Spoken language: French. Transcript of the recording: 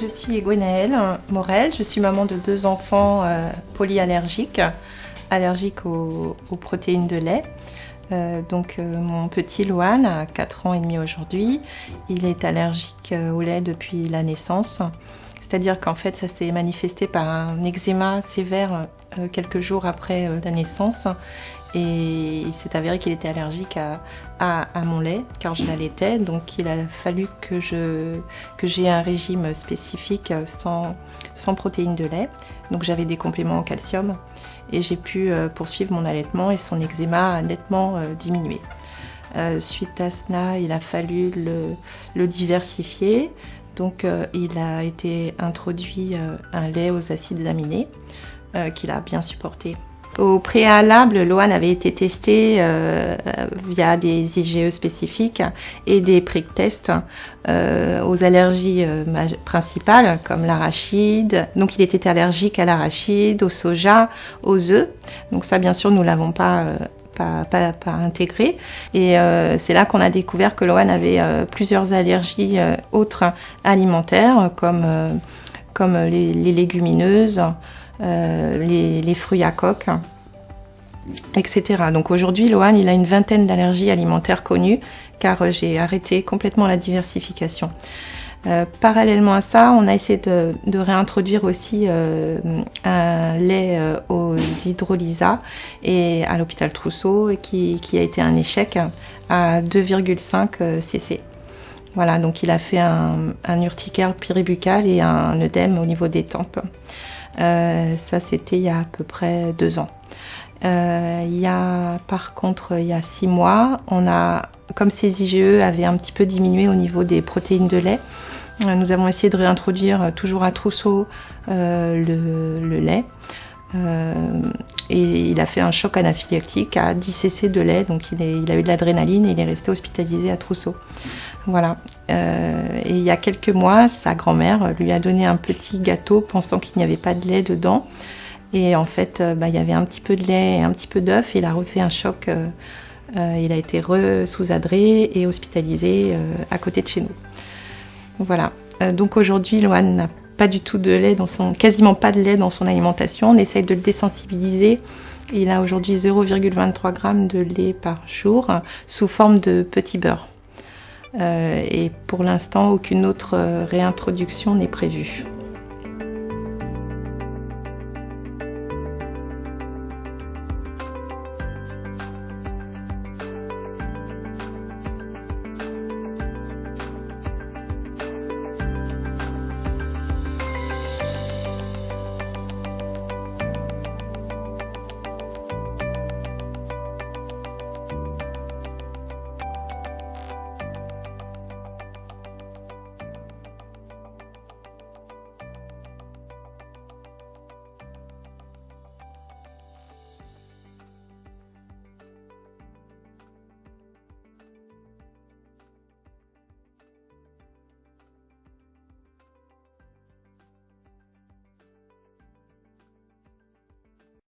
Je suis Gwenaëlle Morel, je suis maman de 2 enfants polyallergiques, allergiques aux protéines de lait. Mon petit Lohan a 4 ans et demi aujourd'hui, il est allergique au lait depuis la naissance. C'est-à-dire qu'en fait ça s'est manifesté par un eczéma sévère quelques jours après la naissance. Et il s'est avéré qu'il était allergique à mon lait, car je l'allaitais. Donc il a fallu que j'ai un régime spécifique sans protéines de lait. Donc j'avais des compléments en calcium. Et j'ai pu poursuivre mon allaitement et son eczéma a nettement diminué. Suite à cela, il a fallu le diversifier. Donc il a été introduit un lait aux acides aminés qu'il a bien supporté. Au préalable, Lohan avait été testé via des IgE spécifiques et des prick tests aux allergies principales comme l'arachide. Donc il était allergique à l'arachide, au soja, aux œufs. Donc ça, bien sûr, nous l'avons pas intégré. Et c'est là qu'on a découvert que Lohan avait plusieurs allergies autres alimentaires comme les légumineuses, les fruits à coque, etc. Donc aujourd'hui, Lohan, il a une vingtaine d'allergies alimentaires connues, car j'ai arrêté complètement la diversification. Parallèlement à ça, on a essayé de réintroduire aussi un lait aux hydrolysats et à l'hôpital Trousseau qui a été un échec à 2,5 cc. Voilà, donc il a fait un urticaire péribuccal et un œdème au niveau des tempes. Ça, c'était il y a à peu près 2 ans. Il y a 6 mois, comme ces IgE avaient un petit peu diminué au niveau des protéines de lait, nous avons essayé de réintroduire toujours à Trousseau le lait. Et il a fait un choc anaphylactique à 10 cc de lait, donc il a eu de l'adrénaline et il est resté hospitalisé à Trousseau. Voilà. Et il y a quelques mois, sa grand-mère lui a donné un petit gâteau pensant qu'il n'y avait pas de lait dedans. Et en fait, il y avait un petit peu de lait et un petit peu d'œuf. Il a refait un choc. Il a été sous-adré et hospitalisé à côté de chez nous. Voilà. Donc aujourd'hui, Lohan n'a pas du tout de lait quasiment pas de lait dans son alimentation. On essaye de le désensibiliser. Il a aujourd'hui 0,23 g de lait par jour sous forme de petit beurre. Et pour l'instant, aucune autre réintroduction n'est prévue.